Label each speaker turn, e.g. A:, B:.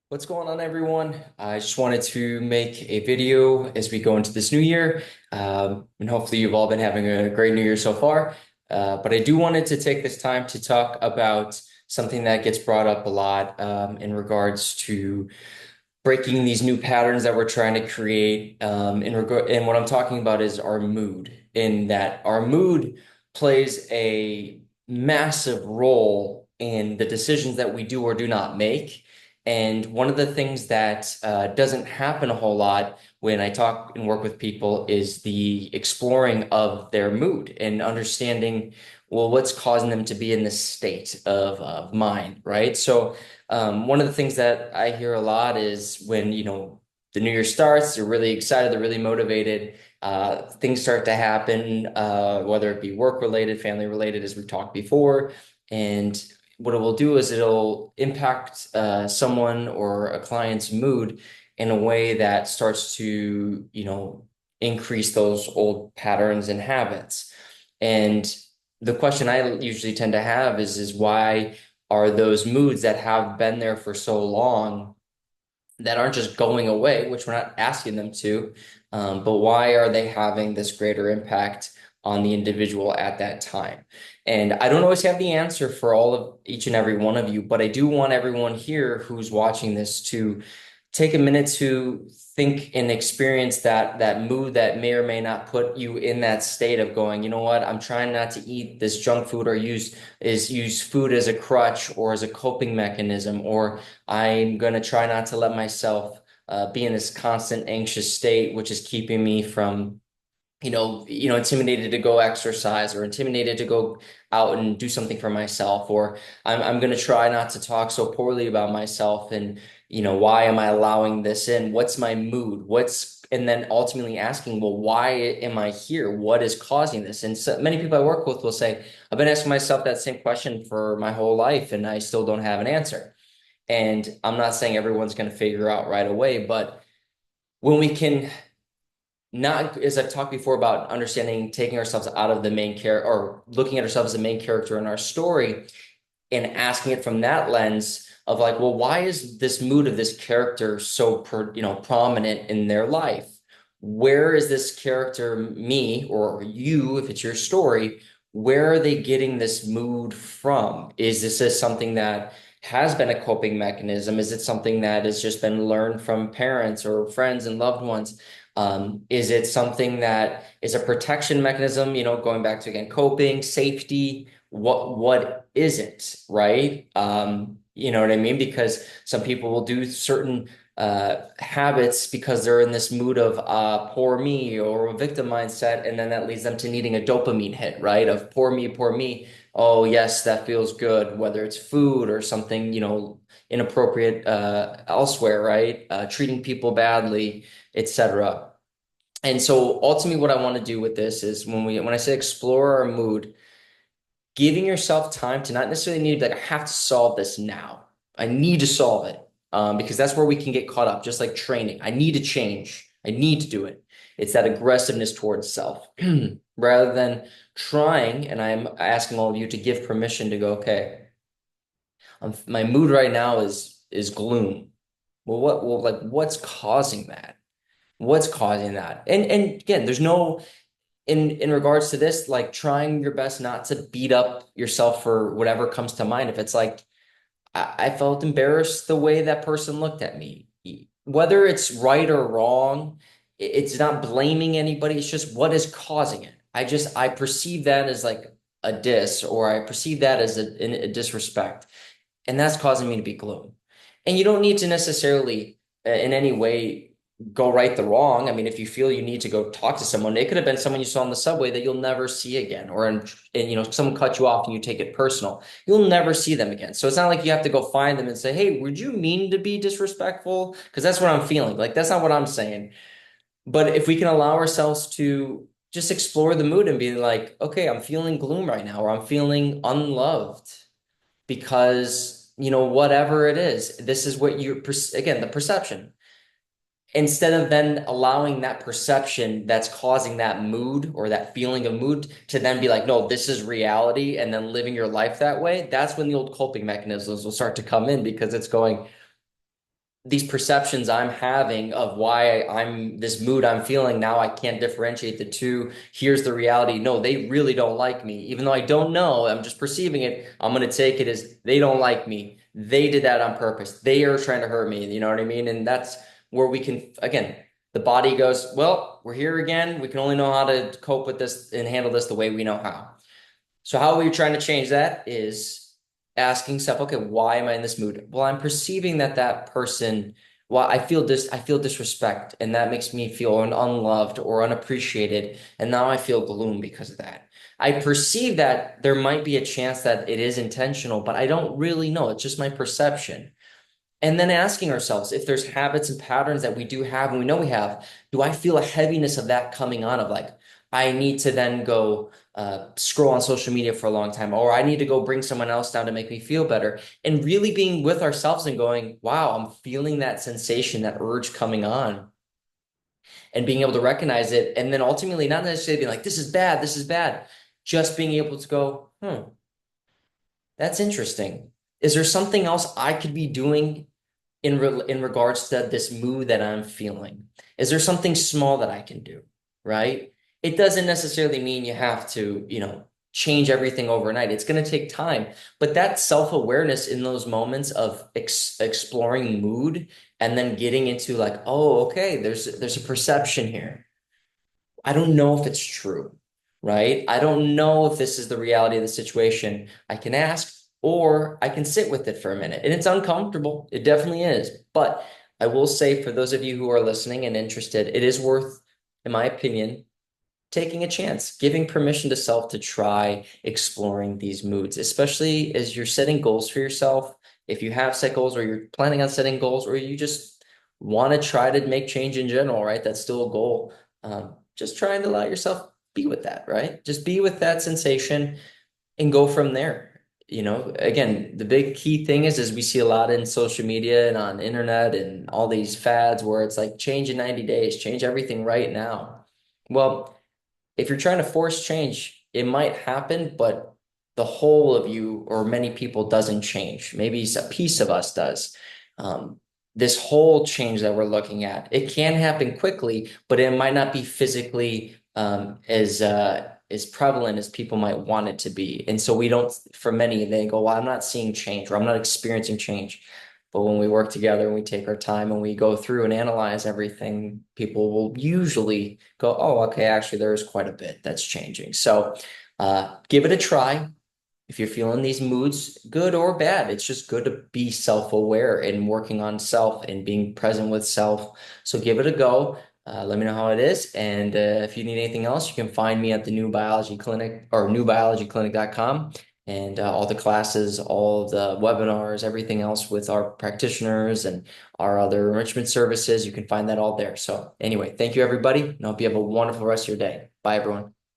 A: What's going on, everyone? I just wanted to make a video as we go into this new year. And hopefully you've all been having a great new year so far. But I do wanted to take this time to talk about something that gets brought up a lot in regards to breaking these new patterns that we're trying to create. And what I'm talking about is our mood, in that our mood plays a massive role in the decisions that we do or do not make. And one of the things that doesn't happen a whole lot when I talk and work with people is the exploring of their mood and understanding, well, what's causing them to be in this state of mind, right? So, one of the things that I hear a lot is when, the new year starts, they're really excited, they're really motivated, things start to happen, whether it be work related, family related, as we've talked before. And what it will do is it'll impact someone or a client's mood in a way that starts to, increase those old patterns and habits. And the question I usually tend to have is why are those moods that have been there for so long that aren't just going away, which we're not asking them to, but why are they having this greater impact on the individual at that time? And I don't always have the answer for all of each and every one of you, but I do want everyone here who's watching this to take a minute to think and experience that mood that may or may not put you in that state of going, you know what, I'm trying not to eat this junk food or use food as a crutch or as a coping mechanism, or I'm going to try not to let myself be in this constant anxious state, which is keeping me from intimidated to go exercise or intimidated to go out and do something for myself, or I'm going to try not to talk so poorly about myself. And, why am I allowing this in? What's my mood? And then ultimately asking, well, why am I here? What is causing this? And so many people I work with will say, I've been asking myself that same question for my whole life and I still don't have an answer. And I'm not saying everyone's going to figure out right away, but when we can not, as I've talked before about understanding, taking ourselves out of the main character or looking at ourselves as the main character in our story and asking it from that lens of like, well, why is this mood of this character so prominent in their life? Where is this character, me or you, if it's your story, where are they getting this mood from? Is this something that has been a coping mechanism? Is it something that has just been learned from parents or friends and loved ones? Is it something that is a protection mechanism, going back to again, coping, safety? What is it, right? You know what I mean? Because some people will do certain habits because they're in this mood of poor me or a victim mindset, and then that leads them to needing a dopamine hit, right? Of poor me, poor me. Oh, yes, that feels good, whether it's food or something, inappropriate elsewhere, right? Treating people badly, etc. And so ultimately what I want to do with this is when I say explore our mood, giving yourself time to not necessarily need to be like, I have to solve this now. I need to solve it. Because that's where we can get caught up, just like training. I need to change. I need to do it. It's that aggressiveness towards self rather than trying. And I'm asking all of you to give permission to go, okay, my mood right now is gloom. What's causing that? What's causing that? And again, there's no in regards to this, like trying your best not to beat up yourself for whatever comes to mind. If it's like I felt embarrassed the way that person looked at me, whether it's right or wrong, it's not blaming anybody. It's just what is causing it. I perceive that as like a diss, or I perceive that as a disrespect, and that's causing me to be gloom. And you don't need to necessarily in any way go right the wrong. I mean, if you feel you need to go talk to someone, it could have been someone you saw on the subway that you'll never see again, or someone cut you off and you take it personal. You'll never see them again. So it's not like you have to go find them and say, "Hey, would you mean to be disrespectful?" Because that's what I'm feeling. Like that's not what I'm saying. But if we can allow ourselves to just explore the mood and be like, "Okay, I'm feeling gloom right now, or I'm feeling unloved." Because whatever it is, this is what again, the perception, instead of then allowing that perception that's causing that mood or that feeling of mood to then be like, no, this is reality, and then living your life that way. That's when the old coping mechanisms will start to come in, because it's going, these perceptions I'm having of why I'm this mood I'm feeling now, I can't differentiate the two. Here's the reality. No, they really don't like me. Even though I don't know, I'm just perceiving it. I'm going to take it as they don't like me. They did that on purpose. They are trying to hurt me. You know what I mean? And that's where we can, again, the body goes, well, we're here again. We can only know how to cope with this and handle this the way we know how. So how are we trying to change that is asking self, okay, why am I in this mood? Well, I'm perceiving that that person, well, I feel disrespect, and that makes me feel unloved or unappreciated, and now I feel gloom because of that. I perceive that there might be a chance that it is intentional, but I don't really know. It's just my perception. And then asking ourselves if there's habits and patterns that we do have and we know we have, do I feel a heaviness of that coming on of like, I need to then go scroll on social media for a long time, or I need to go bring someone else down to make me feel better. And really being with ourselves and going, wow, I'm feeling that sensation, that urge coming on, and being able to recognize it. And then ultimately, not necessarily being like, this is bad. Just being able to go, that's interesting. Is there something else I could be doing in regards to this mood that I'm feeling? Is there something small that I can do, right? It doesn't necessarily mean you have to, change everything overnight. It's going to take time, but that self-awareness in those moments of exploring mood and then getting into like, oh, okay, there's a perception here. I don't know if it's true, right? I don't know if this is the reality of the situation. I can ask or I can sit with it for a minute. And it's uncomfortable. It definitely is. But I will say for those of you who are listening and interested, it is worth, in my opinion, taking a chance, giving permission to self to try exploring these moods, especially as you're setting goals for yourself. If you have set goals or you're planning on setting goals or you just want to try to make change in general, right? That's still a goal. Just trying to allow yourself be with that, right? Just be with that sensation and go from there. Again, the big key thing is we see a lot in social media and on internet and all these fads where it's like change in 90 days, change everything right now. Well, if you're trying to force change, it might happen, but the whole of you or many people doesn't change. Maybe a piece of us does. Um, this whole change that we're looking at, it can happen quickly, but it might not be physically as prevalent as people might want it to be. And so we don't, for many, they go, well, I'm not seeing change or I'm not experiencing change. But when we work together and we take our time and we go through and analyze everything, people will usually go, oh, okay, actually, there is quite a bit that's changing. So give it a try. If you're feeling these moods, good or bad, it's just good to be self-aware and working on self and being present with self. So give it a go. Let me know how it is. And if you need anything else, you can find me at the New Biology Clinic or newbiologyclinic.com and all the classes, all of the webinars, everything else with our practitioners and our other enrichment services. You can find that all there. So anyway, thank you everybody, and I hope you have a wonderful rest of your day. Bye everyone.